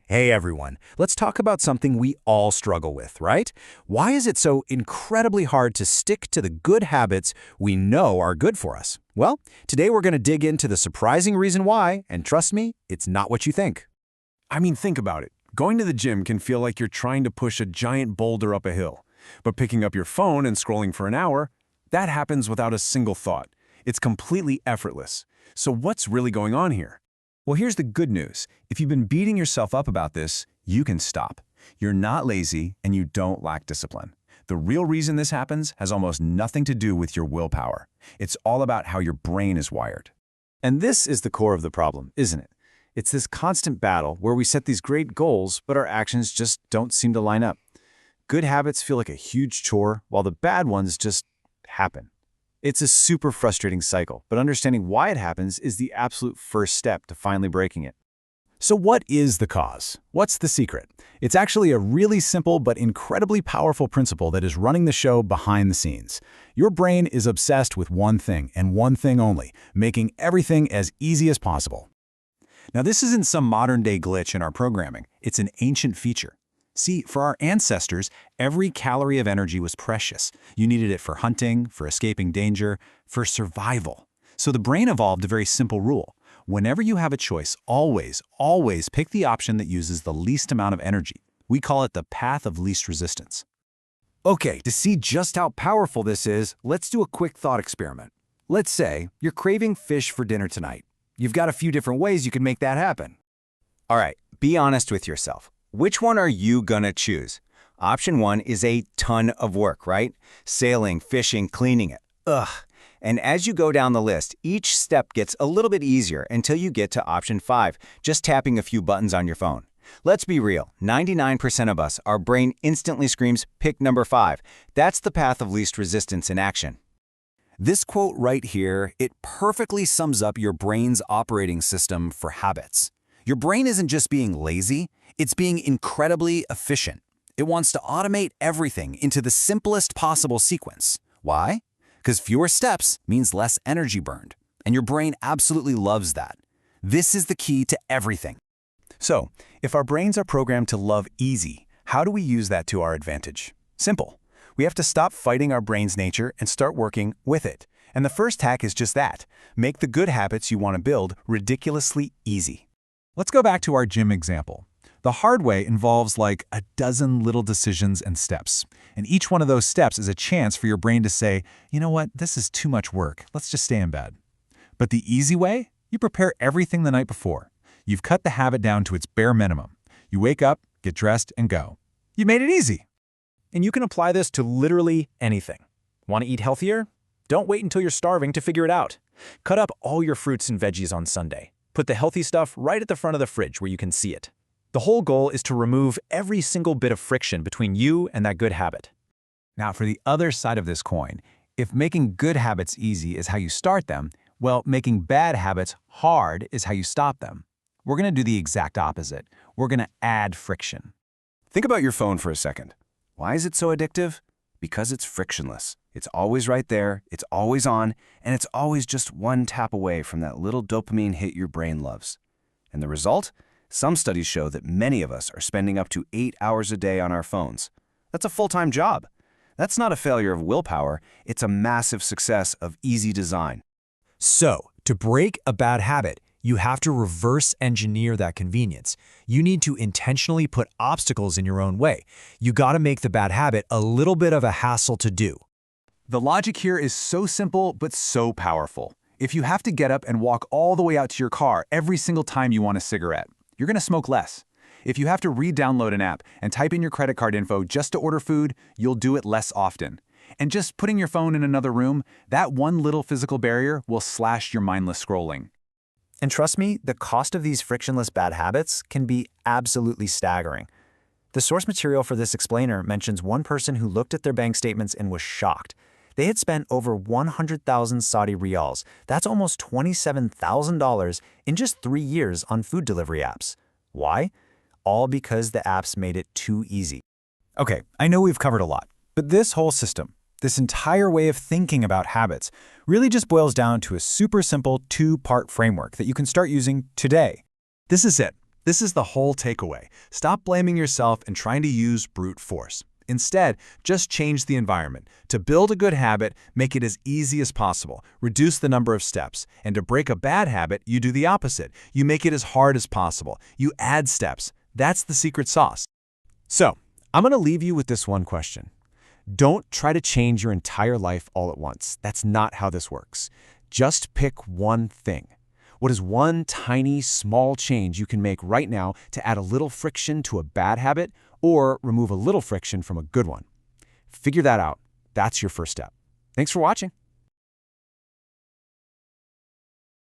Hey everyone, let's talk about something we all struggle with, right? Why is it so incredibly hard to stick to the good habits we know are good for us? Well, today we're going to dig into the surprising reason why, and trust me, it's not what you think. I mean, think about it. Going to the gym can feel like you're trying to push a giant boulder up a hill. But picking up your phone and scrolling for an hour, that happens without a single thought. It's completely effortless. So what's really going on here? Well, here's the good news. If you've been beating yourself up about this, you can stop. You're not lazy and you don't lack discipline. The real reason this happens has almost nothing to do with your willpower. It's all about how your brain is wired. And this is the core of the problem, isn't it? It's this constant battle where we set these great goals, but our actions just don't seem to line up. Good habits feel like a huge chore, while the bad ones just happen. It's a super frustrating cycle, but understanding why it happens is the absolute first step to finally breaking it. So what is the cause? What's the secret? It's actually a really simple but incredibly powerful principle that is running the show behind the scenes. Your brain is obsessed with one thing and one thing only, making everything as easy as possible. Now, this isn't some modern-day glitch in our programming. It's an ancient feature. See, for our ancestors, every calorie of energy was precious. You needed it for hunting, for escaping danger, for survival. So the brain evolved a very simple rule. Whenever you have a choice, always pick the option that uses the least amount of energy. We call it the path of least resistance. Okay, to see just how powerful this is, let's do a quick thought experiment. Let's say you're craving fish for dinner tonight. You've got a few different ways you can make that happen. All right, be honest with yourself. Which one are you gonna choose? Option 1 is a ton of work, right? Sailing, fishing, cleaning it. Ugh. And as you go down the list, each step gets a little bit easier until you get to option 5, just tapping a few buttons on your phone. Let's be real, 99% of us, our brain instantly screams, pick number 5. That's the path of least resistance in action. This quote right here, it perfectly sums up your brain's operating system for habits. Your brain isn't just being lazy, it's being incredibly efficient. It wants to automate everything into the simplest possible sequence. Why? Because fewer steps means less energy burned, and your brain absolutely loves that. This is the key to everything. So, if our brains are programmed to love easy, how do we use that to our advantage? Simple. We have to stop fighting our brain's nature and start working with it. And the first hack is just that. Make the good habits you want to build ridiculously easy. Let's go back to our gym example. The hard way involves like a dozen little decisions and steps. And each one of those steps is a chance for your brain to say, you know what, this is too much work. Let's just stay in bed. But the easy way? You prepare everything the night before. You've cut the habit down to its bare minimum. You wake up, get dressed, and go. You made it easy. And you can apply this to literally anything. Want to eat healthier? Don't wait until you're starving to figure it out. Cut up all your fruits and veggies on Sunday. Put the healthy stuff right at the front of the fridge where you can see it. The whole goal is to remove every single bit of friction between you and that good habit. Now, for the other side of this coin, if making good habits easy is how you start them, well, making bad habits hard is how you stop them. We're going to do the exact opposite. We're going to add friction. Think about your phone for a second. Why is it so addictive? Because it's frictionless. It's always right there, it's always on, and it's always just one tap away from that little dopamine hit your brain loves. And the result? Some studies show that many of us are spending up to 8 hours a day on our phones. That's a full-time job. That's not a failure of willpower, it's a massive success of easy design. So, to break a bad habit, you have to reverse engineer that convenience. You need to intentionally put obstacles in your own way. You gotta make the bad habit a little bit of a hassle to do. The logic here is so simple but so powerful. If you have to get up and walk all the way out to your car every single time you want a cigarette, you're going to smoke less. If you have to re-download an app and type in your credit card info just to order food, you'll do it less often. And just putting your phone in another room, that one little physical barrier will slash your mindless scrolling. And trust me, the cost of these frictionless bad habits can be absolutely staggering. The source material for this explainer mentions one person who looked at their bank statements and was shocked. They had spent over 100,000 Saudi riyals, that's almost $27,000 in just 3 years on food delivery apps. Why? All because the apps made it too easy. Okay, I know we've covered a lot, but this whole system, this entire way of thinking about habits, really just boils down to a super simple 2-part framework that you can start using today. This is it. This is the whole takeaway. Stop blaming yourself and trying to use brute force. Instead, just change the environment. To build a good habit, make it as easy as possible. Reduce the number of steps. And to break a bad habit, you do the opposite. You make it as hard as possible. You add steps. That's the secret sauce. So, I'm going to leave you with this one question. Don't try to change your entire life all at once. That's not how this works. Just pick one thing. What is one tiny, small change you can make right now to add a little friction to a bad habit or remove a little friction from a good one? Figure that out. That's your first step. Thanks for watching.